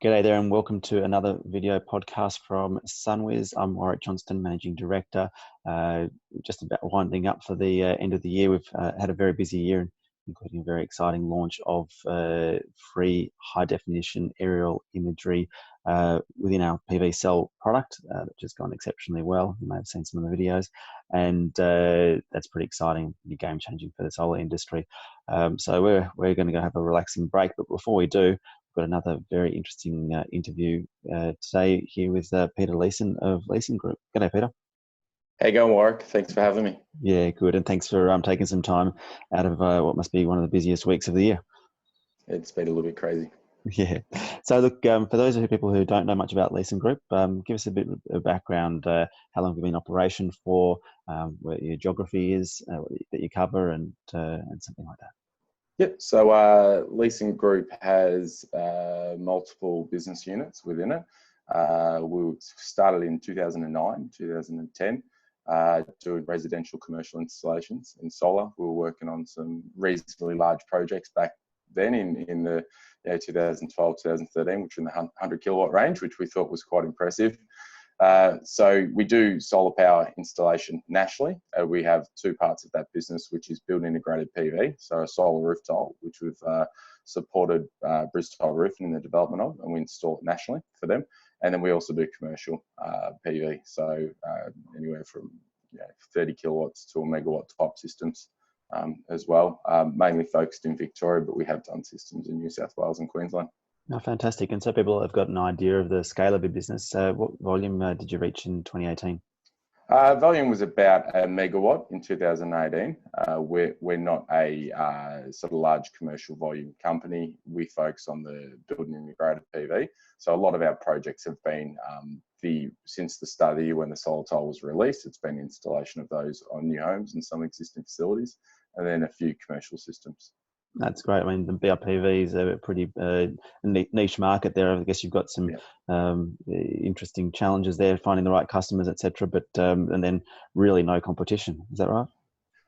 G'day there and welcome to another video podcast from SunWiz. I'm Warwick Johnston, Managing Director. Just about winding up for the end of the year. We've had a very busy year, including a very exciting launch of free high-definition aerial imagery within our PV cell product, which has gone exceptionally well. You may have seen some of the videos, and that's pretty exciting, game-changing for the solar industry. So we're going to go have a relaxing break, but before we do, got another very interesting interview today here with PeterLeeson of Leeson Group. G'day, Peter. How you going, Warwick? Thanks for having me. Yeah, good, and thanks for taking some time out of what must be one of the busiest weeks of the year. It's been a little bit crazy. Yeah. So look, for those people who don't know much about Leeson Group, give us a bit of background. How long have you been in operation for? Where your geography is that you cover, and something like that. Yep. So Leeson Group has multiple business units within it. We started in 2009, 2010, doing residential commercial installations in solar. We were working on some reasonably large projects back then in the 2012, 2013, which were in the 100 kilowatt range, which we thought was quite impressive. So we do solar power installation nationally. We have two parts of that business, which is build integrated PV, so a solar roof tile, which we've supported Bristol Roofing in the development of, and we install it nationally for them. And then we also do commercial PV, so anywhere from 30 kilowatts to a megawatt type systems as well, mainly focused in Victoria, but we have done systems in New South Wales and Queensland. Oh, fantastic. And so people have got an idea of the scale of your business. What volume did you reach in 2018? Volume was about a megawatt in 2018. We're not a sort of large commercial volume company. We focus on the building integrated PV. So a lot of our projects have been since the start of the year when the solar tile was released, it's been installation of those on new homes and some existing facilities, and then a few commercial systems. That's great. I mean, the BRPV is a pretty niche market there. I guess you've got some interesting challenges there, finding the right customers, etc. But and then really no competition. Is that right?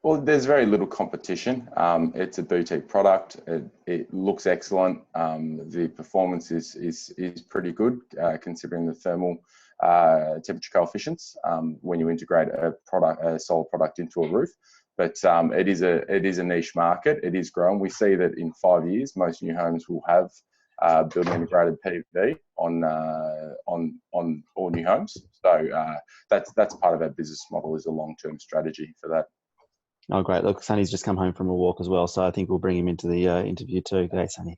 Well, there's very little competition. It's a boutique product. It looks excellent. The performance is pretty good considering the thermal temperature coefficients when you integrate a solar product into a roof. But it is a niche market. It is growing. We see that in 5 years, most new homes will have building integrated PV on all new homes. So that's part of our business model, is a long-term strategy for that. Oh, great. Look, Sonny's just come home from a walk as well, so I think we'll bring him into the interview too. G'day, Sonny.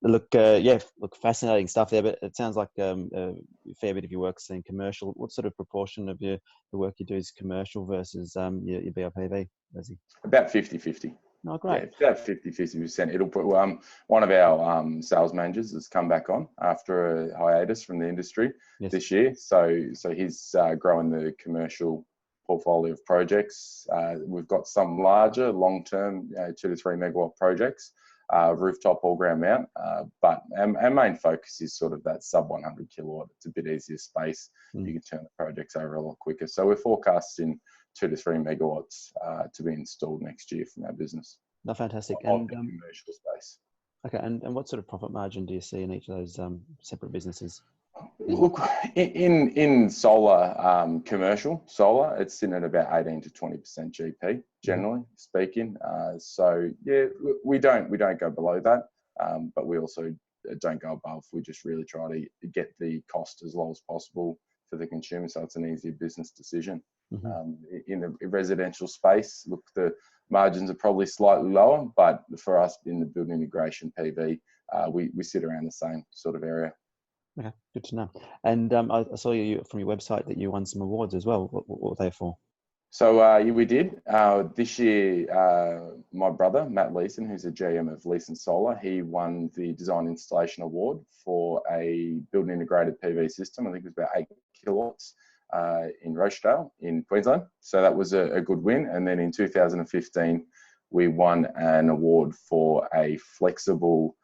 Look, fascinating stuff there, but it sounds like a fair bit of your work's in commercial. What sort of proportion of the work you do is commercial versus your BRPV, Leslie? About 50-50. Oh, great. Yeah, about 50-50%. It'll put one of our sales managers has come back on after a hiatus from the industry this year. So he's growing the commercial portfolio of projects. We've got some larger, long-term, 2 to 3 megawatt projects. Rooftop all ground mount, but our main focus is sort of that sub 100 kilowatt. It's a bit easier space. You can turn the projects over a lot quicker. So we're forecasting 2 to 3 megawatts to be installed next year from our business. No, fantastic. And commercial space. Okay, and what sort of profit margin do you see in each of those separate businesses? Look, in solar, commercial solar, it's sitting at about 18 to 20% GP, generally speaking. So yeah, we don't go below that, but we also don't go above. We just really try to get the cost as low as possible for the consumer, so it's an easy business decision. In the residential space, look, the margins are probably slightly lower, but for us in the building integration PV, we sit around the same sort of area. Okay, good to know. And I saw you from your website that you won some awards as well. What were they for? So we did. This year, my brother, Matt Leeson, who's a GM of Leeson Solar, he won the Design Installation Award for a building integrated PV system. I think it was about 8 kilowatts in Rochdale in Queensland. So that was a good win. And then in 2015, we won an award for a flexible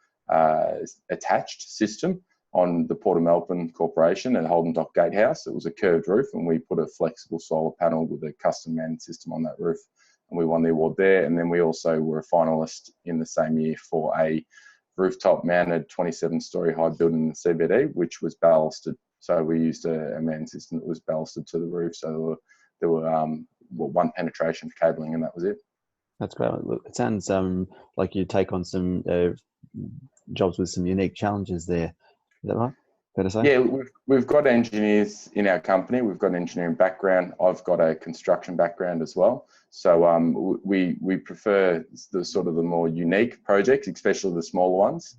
attached system on the Port of Melbourne Corporation at Holden Dock Gatehouse. It was a curved roof, and we put a flexible solar panel with a custom manned system on that roof, and we won the award there. And then we also were a finalist in the same year for a rooftop mounted 27-story high building in the CBD, which was ballasted. So we used a man system that was ballasted to the roof. So there were one penetration for cabling, and that was it. That's great. Look, it sounds like you take on some jobs with some unique challenges there. Is that right? Fair to say? Yeah, we've got engineers in our company. We've got an engineering background. I've got a construction background as well. So we prefer the sort of the more unique projects, especially the smaller ones,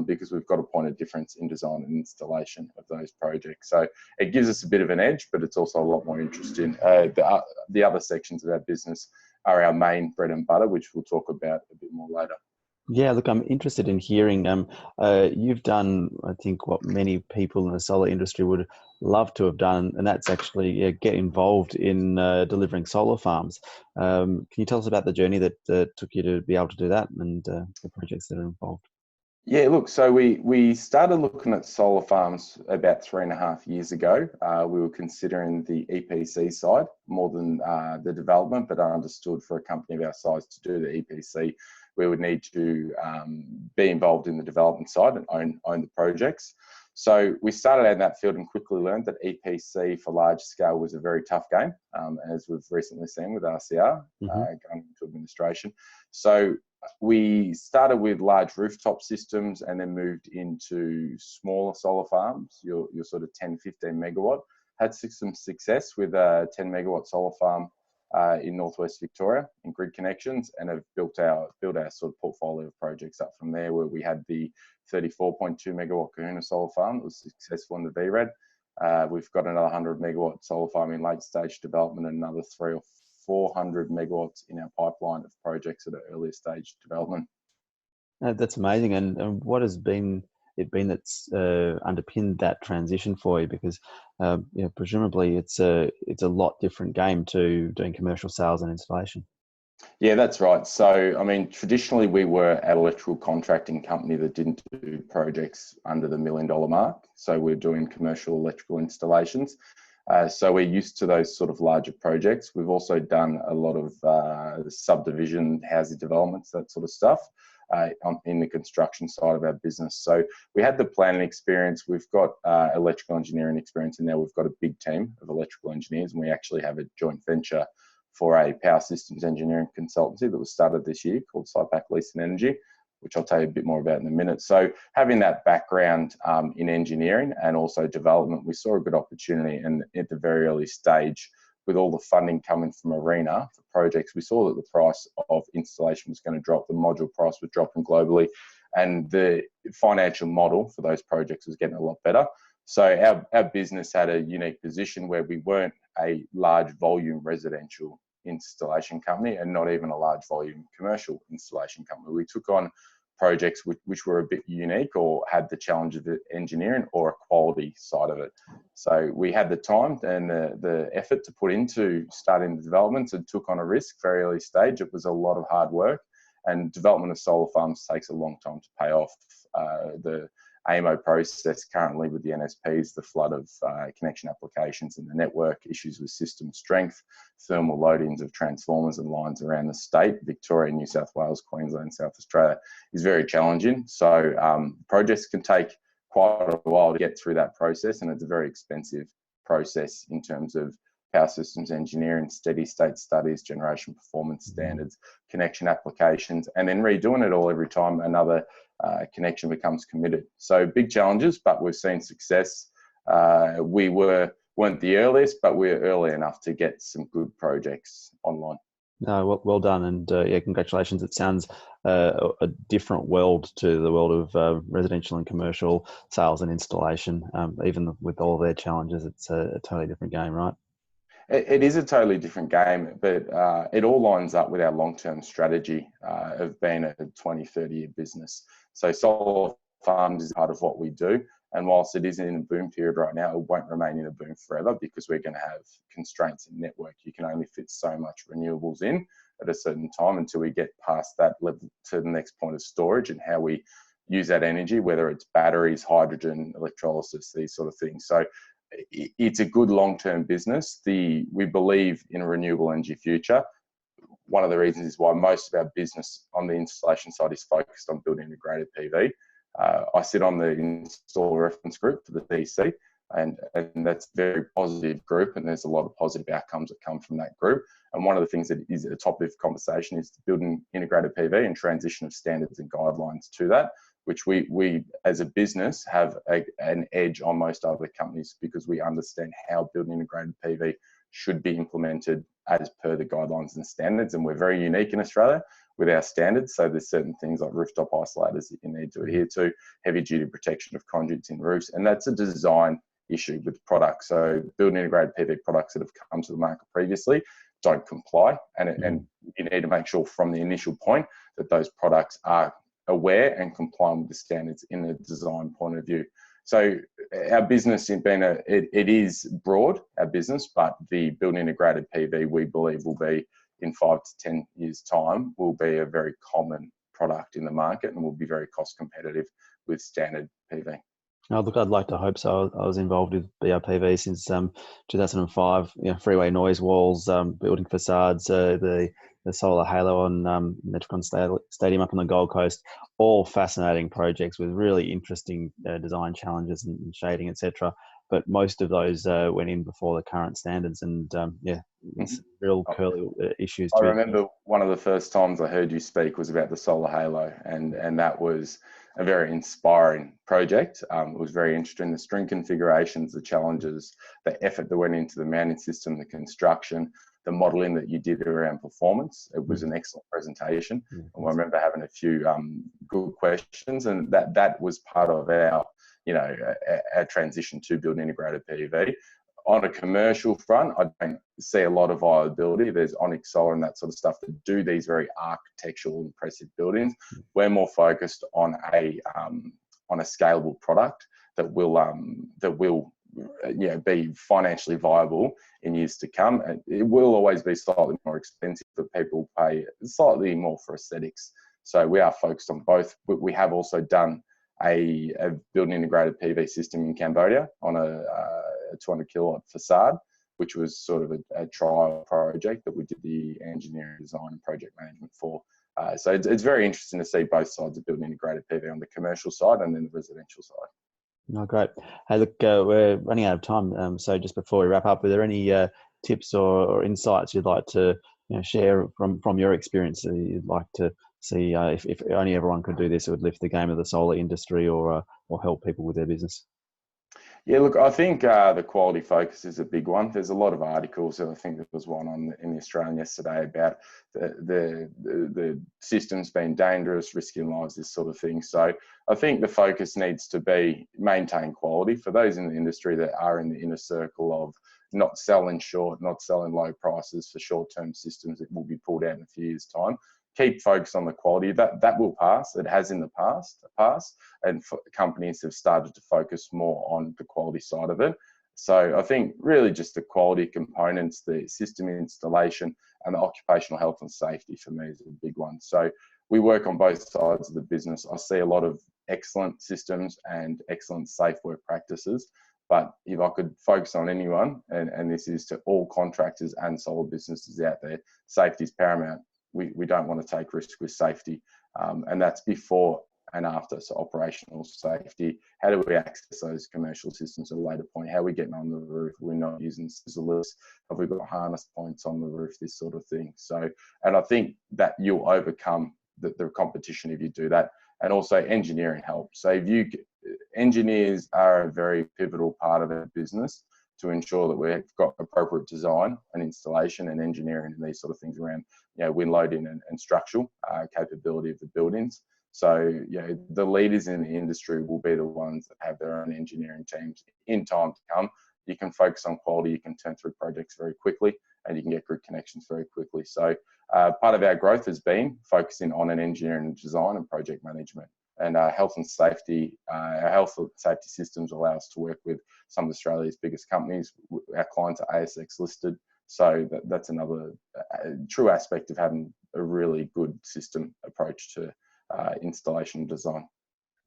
because we've got a point of difference in design and installation of those projects. So it gives us a bit of an edge, but it's also a lot more interesting. The other sections of our business are our main bread and butter, which we'll talk about a bit more later. Yeah, look, I'm interested in hearing. You've done, I think, what many people in the solar industry would love to have done, and that's actually get involved in delivering solar farms. Can you tell us about the journey that took you to be able to do that, and the projects that are involved? Yeah, look, so we started looking at solar farms about 3.5 years ago. We were considering the EPC side more than the development, but I understood for a company of our size to do the EPC, we would need to be involved in the development side and own the projects. So we started out in that field and quickly learned that EPC for large scale was a very tough game, as we've recently seen with RCR going into administration. So we started with large rooftop systems and then moved into smaller solar farms, your sort of 10, 15 megawatt. Had some success with a 10 megawatt solar farm in northwest Victoria in grid connections, and have built our sort of portfolio of projects up from there, where we had the 34.2 megawatt Kahuna solar farm that was successful in the VRED. We've got another 100 megawatt solar farm in late stage development, and another 300 or 400 megawatts in our pipeline of projects at an earlier stage development. That's amazing. And what has been that's underpinned that transition for you? Because presumably it's a lot different game to doing commercial sales and installation. Yeah, that's right. So, I mean, traditionally we were an electrical contracting company that didn't do projects under the $1 million mark. So we're doing commercial electrical installations. So we're used to those sort of larger projects. We've also done a lot of subdivision, housing developments, that sort of stuff in the construction side of our business. So we had the planning experience. We've got electrical engineering experience, and now we've got a big team of electrical engineers, and we actually have a joint venture for a power systems engineering consultancy that was started this year called PeterLeeson Energy, which I'll tell you a bit more about in a minute. So having that background in engineering and also development, we saw a good opportunity. And at the very early stage, with all the funding coming from ARENA for projects, we saw that the price of installation was going to drop, the module price was dropping globally, and the financial model for those projects was getting a lot better. So our business had a unique position where we weren't a large volume residential installation company and not even a large volume commercial installation company. We took on projects which were a bit unique or had the challenge of the engineering or a quality side of it. So we had the time and the effort to put into starting the developments and took on a risk very early stage. It was a lot of hard work, and development of solar farms takes a long time to pay off. The AMO process currently with the NSPs, the flood of connection applications and the network, issues with system strength, thermal loadings of transformers and lines around the state, Victoria, New South Wales, Queensland, South Australia, is very challenging. So projects can take quite a while to get through that process, and it's a very expensive process in terms of power systems engineering, steady state studies, generation performance standards, connection applications, and then redoing it all every time another connection becomes committed. So big challenges, but we've seen success. We weren't the earliest, but we're early enough to get some good projects online. No, well done, and yeah, congratulations. It sounds a different world to the world of residential and commercial sales and installation. Even with all their challenges, it's a totally different game, right? It is a totally different game, but it all lines up with our long-term strategy of being a 20, 30-year business. So solar farms is part of what we do. And whilst it is in a boom period right now, it won't remain in a boom forever, because we're going to have constraints in network. You can only fit so much renewables in at a certain time until we get past that level to the next point of storage and how we use that energy, whether it's batteries, hydrogen, electrolysis, these sort of things. So it's a good long-term business. We believe in a renewable energy future. one of the reasons is why most of our business on the installation side is focused on building integrated PV. I sit on the installer reference group for the DC, and that's a very positive group, and there's a lot of positive outcomes that come from that group. And one of the things that is at the top of the conversation is building integrated PV and transition of standards and guidelines to that, which we as a business have an edge on most other companies, because we understand how building integrated PV should be implemented as per the guidelines and standards. And we're very unique in Australia with our standards. So there's certain things like rooftop isolators that you need to adhere to, heavy duty protection of conduits in roofs, and that's a design issue with products. So building integrated PV products that have come to the market previously don't comply, and you need to make sure from the initial point that those products are aware and compliant with the standards in a design point of view. So our business it is broad, our business, but the building integrated PV, we believe, will be in 5 to 10 years time, will be a very common product in the market and will be very cost competitive with standard PV. Oh, look, I'd like to hope so. I was involved with BRPV since 2005. Freeway noise walls, building facades, the solar halo on Metricon Stadium up on the Gold Coast. All fascinating projects with really interesting design challenges and shading, etc. But most of those went in before the current standards, and it's real curly issues. I remember one of the first times I heard you speak was about the solar halo, and that was a very inspiring project. It was very interesting, the string configurations, the challenges, the effort that went into the mounting system, the construction, the modelling that you did around performance. It was an excellent presentation. And I remember having a few good questions, and that was part of our transition to build integrated PV. On a commercial front, I don't see a lot of viability. There's Onyx Solar and that sort of stuff that do these very architectural, impressive buildings. We're more focused on a scalable product that will be financially viable in years to come. And it will always be slightly more expensive, but people pay slightly more for aesthetics. So we are focused on both. We have also done a building integrated PV system in Cambodia on a 200 kilowatt facade, which was sort of a trial project that we did the engineering, design and project management for. So it's very interesting to see both sides of building integrated PV, on the commercial side and then the residential side. Oh, great. Hey, look, we're running out of time. So just before we wrap up, are there any tips or insights you'd like to share from your experience that you'd like to see? If only everyone could do this, it would lift the game of the solar industry or help people with their business. Yeah, look, I think the quality focus is a big one. There's a lot of articles, and I think there was one in the Australian yesterday about the systems being dangerous, risking lives, this sort of thing. So I think the focus needs to be maintain quality for those in the industry that are in the inner circle of not selling short, not selling low prices for short-term systems that will be pulled out in a few years' time. Keep focused on the quality. That will pass. It has in the past, and companies have started to focus more on the quality side of it. So I think really just the quality components, the system installation, and the occupational health and safety for me is a big one. So we work on both sides of the business. I see a lot of excellent systems and excellent safe work practices. But if I could focus on anyone, and this is to all contractors and solar businesses out there, safety is paramount. We don't want to take risks with safety, and that's before and after. So operational safety, how do we access those commercial systems at a later point? How are we getting on the roof? We're not using scissor lifts. Have we got harness points on the roof? This sort of thing. So, and I think that you'll overcome the competition if you do that. And also engineering help. So engineers are a very pivotal part of our business to ensure that we've got appropriate design and installation and engineering and these sort of things around, wind loading and structural capability of the buildings. So, the leaders in the industry will be the ones that have their own engineering teams in time to come. You can focus on quality, you can turn through projects very quickly, and you can get good connections very quickly. So part of our growth has been focusing on an engineering design and project management. And health and safety, our health and safety systems allow us to work with some of Australia's biggest companies. Our clients are ASX listed. So that's another true aspect of having a really good system approach to installation design.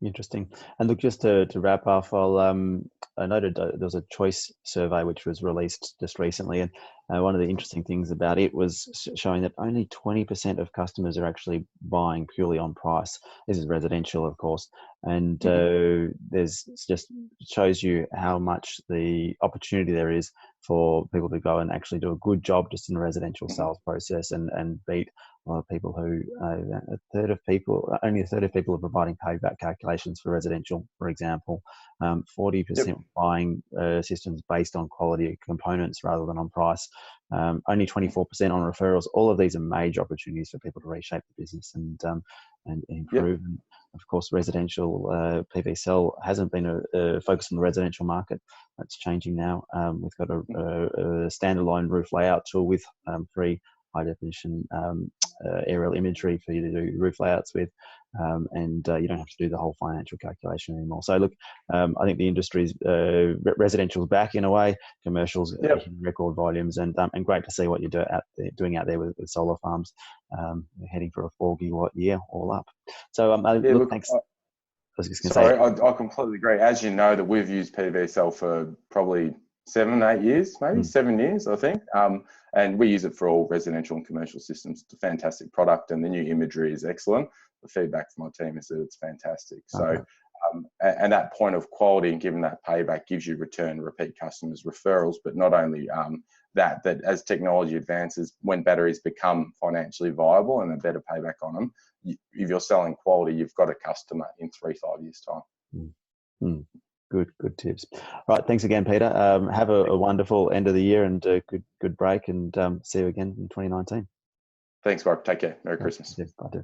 Interesting. And look, just to wrap up, I noted there was a choice survey which was released just recently, and one of the interesting things about it was showing that only 20% of customers are actually buying purely on price. This is residential, of course, and there's just shows you how much the opportunity there is for people to go and actually do a good job just in the residential sales process and beat a lot of people who only a third of people are providing payback calculations for residential, for example. 40% buying systems based on quality of components rather than on price. Only 24% on referrals. All of these are major opportunities for people to reshape the business and improve. And of course, residential PV cell hasn't been a focus on the residential market. That's changing now. We've got a standalone roof layout tool with free high definition aerial imagery for you to do roof layouts with, and you don't have to do the whole financial calculation anymore. So look, I think the industry's residential's back in a way, commercials hitting record volumes, and great to see what you're doing out there with solar farms. Heading for a 4 gigawatt year all up. So look, thanks. I completely agree. As you know, that we've used PV cell for probably 7, 8 years, maybe 7 years, I think. And we use it for all residential and commercial systems. It's a fantastic product, and the new imagery is excellent. The feedback from my team is that it's fantastic. So, and that point of quality and giving that payback gives you return, repeat customers, referrals. But not only that as technology advances, when batteries become financially viable and a better payback on them, if you're selling quality, you've got a customer in 3-5 years' time. Good tips. All right, thanks again, Peter. Have a wonderful end of the year and a good break, and see you again in 2019. Thanks, Mark. Take care. Merry Christmas. Yes, bye.